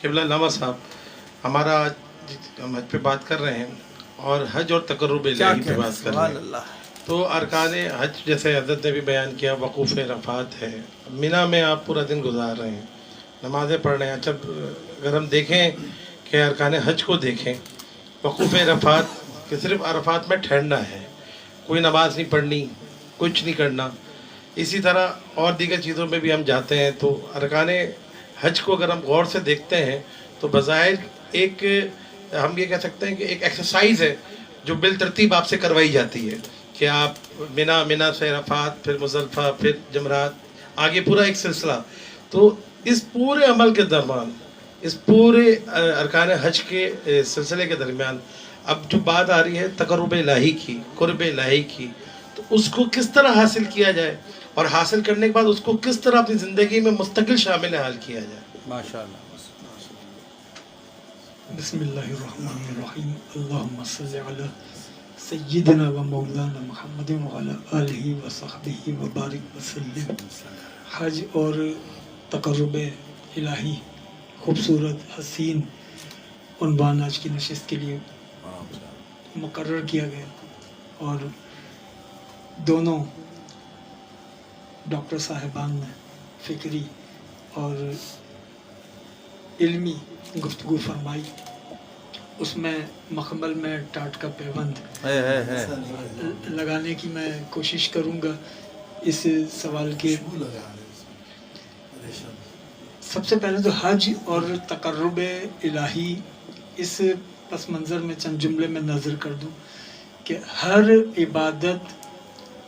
قبلہ علامہ صاحب، ہمارا آج ہم حج پہ بات کر رہے ہیں اور حج اور تقرب الہی پہ بات کر رہے ہیں. تو ارکان حج جیسے حضرت نے بھی بیان کیا وقوف عرفات ہے. مینا میں آپ پورا دن گزار رہے ہیں، نمازیں پڑھ رہے ہیں. اچھا اگر ہم دیکھیں کہ ارکان حج کو دیکھیں، وقوف عرفات کہ صرف عرفات میں ٹھہرنا ہے، کوئی نماز نہیں پڑھنی، کچھ نہیں کرنا. اسی طرح اور دیگر چیزوں میں بھی ہم جاتے ہیں. تو ارکان حج کو اگر ہم غور سے دیکھتے ہیں تو بظاہر ایک ہم یہ کہہ سکتے ہیں کہ ایک ایکسرسائز ہے جو بالترتیب آپ سے کروائی جاتی ہے کہ آپ مینا سے عرفات، پھر مزدلفہ، پھر جمرات، آگے پورا ایک سلسلہ. تو اس پورے عمل کے درمیان، اس پورے ارکان حج کے سلسلے کے درمیان اب جو بات آ رہی ہے تقرب الہی کی، قرب الہی کی، تو اس کو کس طرح حاصل کیا جائے اور حاصل کرنے کے بعد اس کو کس طرح اپنی زندگی میں مستقل شامل حال کیا جائے. ماشاءاللہ. بسم اللہ الرحمن الرحیم. اللہم صلی علی سیدنا و مولانا محمد وعلی آلہ و صحبہ و بارک وسلم. حج اور تقرب الہی، خوبصورت حسین عنوان آج کی نشست کے لیے مقرر کیا گیا، اور دونوں ڈاکٹر صاحبان نے فکری اور علمی گفتگو فرمائی. اس میں مخمل میں ٹاٹ کا پیوند لگانے کی میں کوشش کروں گا. اس سوال کے سب سے پہلے تو حج اور تقرب الہی، اس پس منظر میں چند جملے میں نظر کر دوں کہ ہر عبادت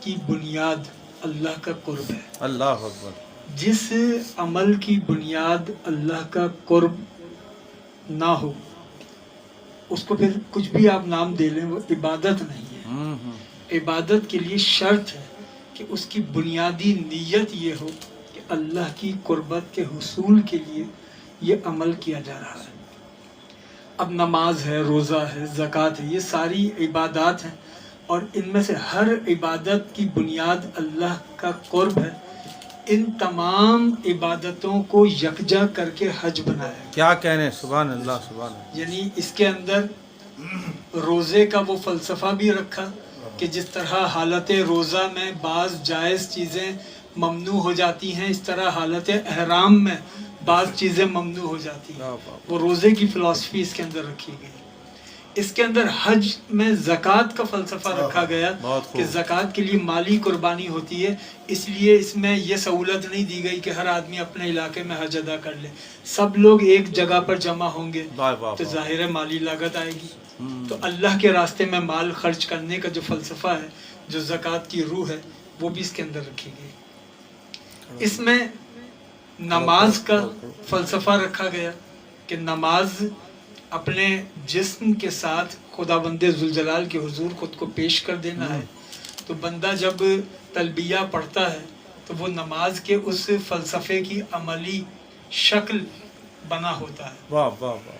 کی بنیاد اللہ کا قرب ہے. اللہ اکبر. جس عمل کی بنیاد اللہ کا قرب نہ ہو اس کو پھر کچھ بھی آپ نام دے لیں، وہ عبادت نہیں ہے. عبادت کے لیے شرط ہے کہ اس کی بنیادی نیت یہ ہو کہ اللہ کی قربت کے حصول کے لیے یہ عمل کیا جا رہا ہے. اب نماز ہے، روزہ ہے، زکوٰۃ ہے، یہ ساری عبادات ہیں، اور ان میں سے ہر عبادت کی بنیاد اللہ کا قرب ہے. ان تمام عبادتوں کو یکجا کر کے حج بنایا. کیا کہنے، سبحان اللہ سبحان اللہ. یعنی اس کے اندر روزے کا وہ فلسفہ بھی رکھا کہ جس طرح حالت روزہ میں بعض جائز چیزیں ممنوع ہو جاتی ہیں، اس طرح حالت احرام میں بعض چیزیں ممنوع ہو جاتی ہیں. وہ روزے کی فلسفی اس کے اندر رکھی گئی. اس کے اندر حج میں زکوٰۃ کا فلسفہ رکھا گیا کہ زکوٰۃ کے لیے مالی قربانی ہوتی ہے، اس لیے اس میں یہ سہولت نہیں دی گئی کہ ہر آدمی اپنے علاقے میں حج ادا کر لے. سب لوگ ایک جگہ پر جمع ہوں گے تو ظاہر ہے مالی لاگت آئے گی. تو اللہ کے راستے میں مال خرچ کرنے کا جو فلسفہ ہے، جو زکوٰۃ کی روح ہے، وہ بھی اس کے اندر رکھی گئی. اس میں نماز کا فلسفہ رکھا گیا کہ نماز اپنے جسم کے ساتھ خدا بند ذوالجلال کے حضور خود کو پیش کر دینا ہے. تو بندہ جب تلبیہ پڑھتا ہے تو وہ نماز کے اس فلسفے کی عملی شکل بنا ہوتا ہے. واہ واہ واہ.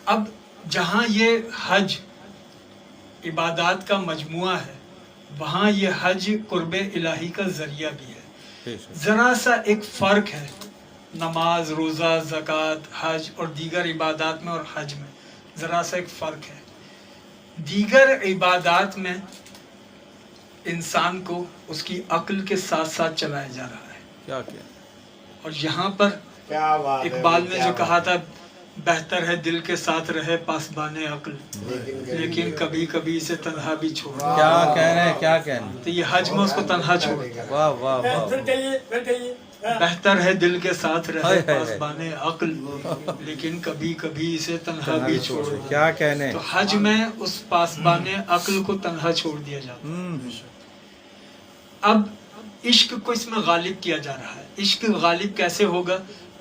اب جہاں یہ حج عبادات کا مجموعہ ہے، وہاں یہ حج قرب الہی کا ذریعہ بھی ہے. ذرا سا ایک فرق ہے نماز، روزہ، زکوٰۃ، حج اور دیگر عبادات میں اور حج میں. ذرا سا ایک فرق ہے. دیگر عبادات میں انسان کو اس کی عقل کے ساتھ ساتھ چلایا جا رہا ہے. کیا کیا. اور یہاں پر اقبال نے جو کہا تھا، بہتر ہے دل کے ساتھ رہے پاسبان عقل، لیکن کبھی کبھی اسے تنہا بھی چھوڑ. کیا کہہ رہے ہیں، کیا کہنے. تو یہ حج میں اس کو تنہا چھوڑ. واہ واہ واہ. بہتر ہے دل کے ساتھ رہے پاسبان عقل، لیکن کبھی کبھی اسے تنہا بھی چھوڑ. کیا کہنے. تو حج میں اس پاسبان عقل کو تنہا چھوڑ دیا جاتا ہے. اب عشق کو اس میں غالب کیا جا رہا ہے. عشق غالب کیسے ہوگا؟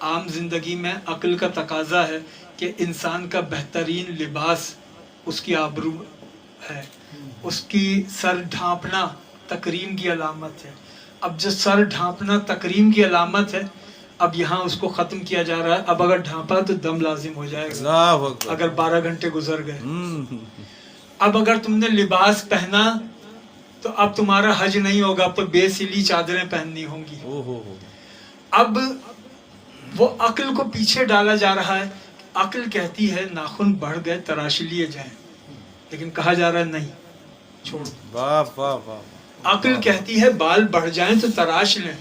عام زندگی میں عقل کا تقاضا ہے کہ انسان کا بہترین لباس اس کی آبرو ہے، اس کی سر ڈھانپنا تکریم کی علامت ہے. اب جو سر ڈھانپنا تکریم کی علامت ہے، اب یہاں اس کو ختم کیا جا رہا ہے. اب اگر ڈھانپا تو دم لازم ہو جائے گا اگر 12 گھنٹے گزر گئے. اب اگر تم نے لباس پہنا تو اب تمہارا حج نہیں ہوگا، اب تو بے سلی چادریں پہننی ہوں گی. اب وہ عقل کو پیچھے ڈالا جا رہا ہے عقل کہتی ہے ناخن بڑھ گئے تراش لیے جائیں، لیکن کہا جا رہا ہے نہیں، چھوڑ دو۔ واہ واہ واہ، عقل کہتی ہے بال بڑھ جائیں تو تراش لیں،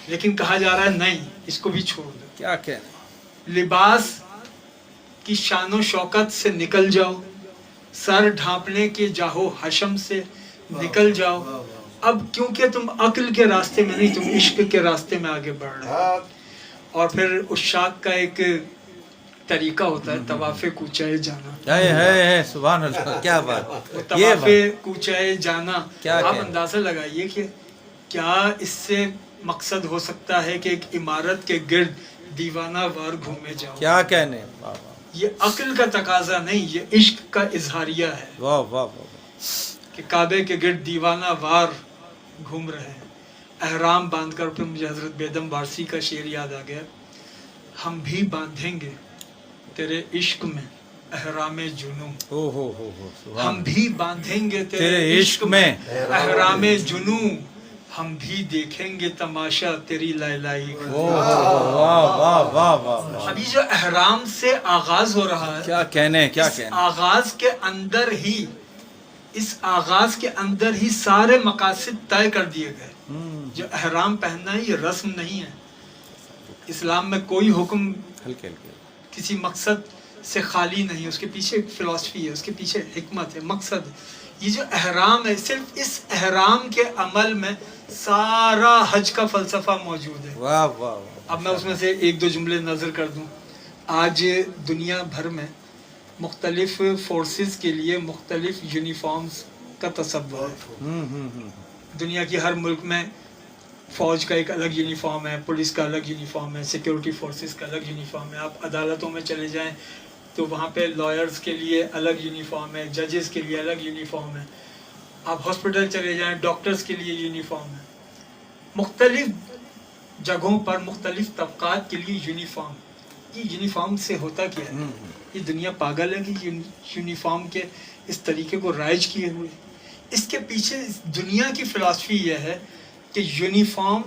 لیکن کہا جا رہا ہے نہیں، اس کو بھی چھوڑ دو۔ کیا کہنے، لباس کی شان و شوکت سے نکل جاؤ، سر ڈھانپنے کے جاہو حشم سے نکل جاؤ، اب کیونکہ تم عقل کے راستے میں نہیں، تم عشق کے راستے میں آگے بڑھ رہے ہو۔ اور پھر عشاق کا ایک طریقہ ہوتا ہے طواف کوچہ جانا، ہے سبحان اللہ، کیا بات، وہ یہ طواف کوچہ جانا۔ کیا آپ کہنا؟ اندازہ لگائیے کہ کیا اس سے مقصد ہو سکتا ہے کہ ایک عمارت کے گرد دیوانہ وار گھومے جاؤ؟ کیا کہنے، واہ واہ یہ عقل کا تقاضا نہیں، یہ عشق کا اظہاریہ ہے واہ واہ واہ، کہ کعبے کے گرد دیوانہ وار گھوم رہے ہیں احرام باندھ کر۔ پھر مجھے حضرت بیدم وارسی کا شعر یاد آ گیا، ہم بھی باندھیں گے تیرے عشق میں احرام جنوں، ہو سبحان ہم بھی باندھیں گے تیرے تیرے عشق عشق میں احرام جنوں، ہم بھی دیکھیں گے تماشا تیری لائلائی کا۔ واہ واہ واہ واہ، ابھی جو احرام سے آغاز ہو رہا ہے، کیا کہنے، کیا اس کہنے، آغاز کے اندر ہی، اس آغاز کے اندر ہی سارے مقاصد طے کر دیے گئے۔ جو احرام پہننا ہے یہ رسم نہیں ہے، اسلام میں کوئی حکم ہلکے ہلکے، کسی مقصد سے خالی نہیں، اس کے پیچھے ایک فلسفی ہے، اس کے پیچھے حکمت ہے، مقصد ہے۔ یہ جو احرام ہے، صرف اس احرام کے عمل میں سارا حج کا فلسفہ موجود ہے۔ واہ واہ واہ، اب میں اس میں سے ایک دو جملے نظر کر دوں۔ آج دنیا بھر میں مختلف فورسز کے لیے مختلف یونیفارمز کا تصور ہے۔ دنیا کی ہر ملک میں فوج کا ایک الگ یونیفارم ہے، پولیس کا الگ یونیفارم ہے، سیکیورٹی فورسز کا الگ یونیفارم ہے۔ آپ عدالتوں میں چلے جائیں تو وہاں پہ لائرز کے لیے الگ یونیفارم ہے، ججز کے لیے الگ یونیفارم ہے۔ آپ ہاسپٹل چلے جائیں، ڈاکٹرز کے لیے یونیفارم ہے۔ مختلف جگہوں پر مختلف طبقات کے لیے یونیفارم۔ یہ یونیفارم سے ہوتا کیا ہے؟ یہ دنیا پاگل ہے کہ یونیفارم کے اس طریقے کو رائج کیے ہوئے۔ اس کے پیچھے دنیا کی فلسفی یہ ہے کہ یونیفارم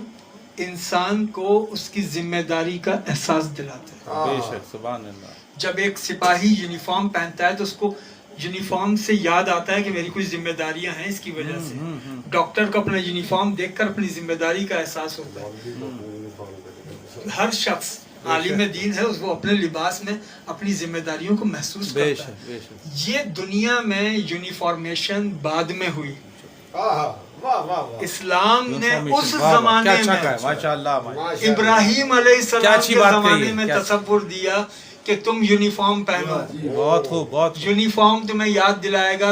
انسان کو اس کی ذمہ داری کا احساس دلاتا ہے۔ بے شک سبحان اللہ، جب ایک سپاہی یونیفارم پہنتا ہے تو اس کو یونیفارم سے یاد آتا ہے کہ میری کچھ ذمہ داریاں ہیں اس کی وجہ سے۔ ڈاکٹر کو اپنا یونیفارم دیکھ کر اپنی ذمہ داری کا احساس ہوتا ہے۔ ہر شخص عالم دین ہے، وہ اپنے لباس میں اپنی ذمہ داریوں کو محسوس بے کرتا ہے۔ شک بے شک، یہ دنیا میں یونیفارمیشن بعد میں ہوئی۔ اسلام نے اس زمانے کیا اچھا میں کہا ہے، ماشاء اللہ، ابراہیم علیہ کیا السلام اچھی کے بات کہی ہے، زمانے میں کیا- تصور دیا کہ تم یونیفارم پہنو۔ بہت خوب، بہت خوب، یونیفارم تمہیں یاد دلائے گا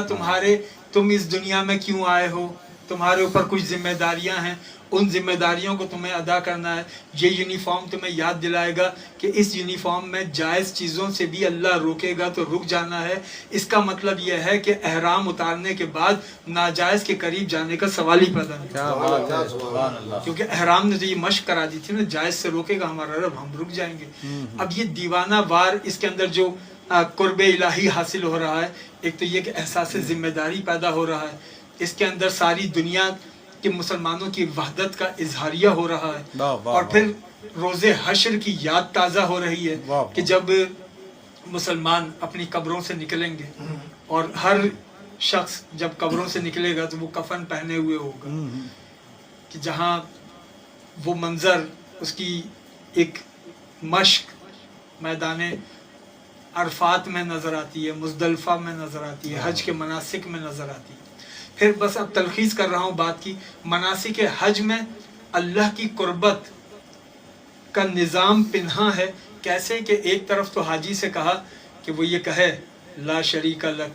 تم اس دنیا میں کیوں آئے ہو، تمہارے اوپر کچھ ذمہ داریاں ہیں، ان ذمہ داریوں کو تمہیں ادا کرنا ہے۔ یہ یونیفارم تمہیں یاد دلائے گا کہ اس یونیفارم میں جائز چیزوں سے بھی اللہ روکے گا تو رک جانا ہے۔ اس کا مطلب یہ ہے کہ احرام اتارنے کے بعد ناجائز کے قریب جانے کا سوال ہی پیدا نہیں، کیا بات ہے، سبحان اللہ، کیونکہ احرام نے تو یہ مشق کرا دی تھی نا، جائز سے روکے گا ہمارا رب، ہم رک جائیں گے۔ اب یہ دیوانہ وار اس کے اندر جو قرب الہی حاصل ہو رہا ہے، ایک تو یہ کہ احساس ذمہ داری پیدا ہو رہا ہے، اس کے اندر ساری دنیا کے مسلمانوں کی وحدت کا اظہاریہ ہو رہا ہے، واہ واہ اور پھر روز حشر کی یاد تازہ ہو رہی ہے واہ کہ جب مسلمان اپنی قبروں سے نکلیں گے، اور ہر شخص جب قبروں سے نکلے گا تو وہ کفن پہنے ہوئے ہوگا، کہ جہاں وہ منظر اس کی ایک مشق میدان عرفات میں نظر آتی ہے، مزدلفہ میں نظر آتی ہے، حج کے مناسک میں نظر آتی ہے۔ پھر بس اب تلخیص کر رہا ہوں بات کی، مناسک حج میں اللہ کی قربت کا نظام پنہاں ہے۔ کیسے کہ ایک طرف تو حاجی سے کہا کہ وہ یہ کہے لا شریک لک،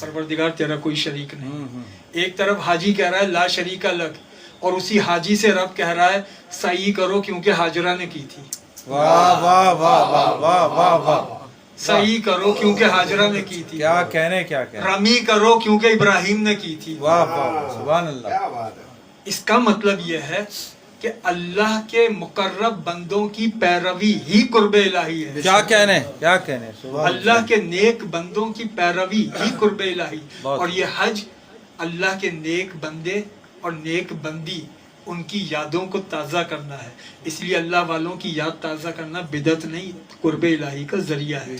پروردگار تیرا کوئی شریک نہیں، ایک طرف حاجی کہہ رہا ہے لا شریک لک، اور اسی حاجی سے رب کہہ رہا ہے سعی کرو کیونکہ ہاجرہ نے کی تھی، واہ واہ واہ واہ واہ واہ واہ، صحیح کرو کیونکہ ہاجرہ نے کی تھی، کیا کہنے، کیا کہنے، رمی کرو کیونکہ ابراہیم نے کی تھی۔ واہ واہ، سبحان اللہ، اس کا مطلب یہ ہے کہ اللہ کے مقرب بندوں کی پیروی ہی قرب الہی ہے۔ کیا کہنے، کیا کہنے، سبحان اللہ کے نیک بندوں کی پیروی ہی قرب الہی، بہت اور یہ حج اللہ کے نیک بندے اور نیک بندی ان کی یادوں کو تازہ کرنا ہے۔ اس لیے اللہ والوں کی یاد تازہ کرنا بدعت نہیں، قرب الہی کا ذریعہ ہے۔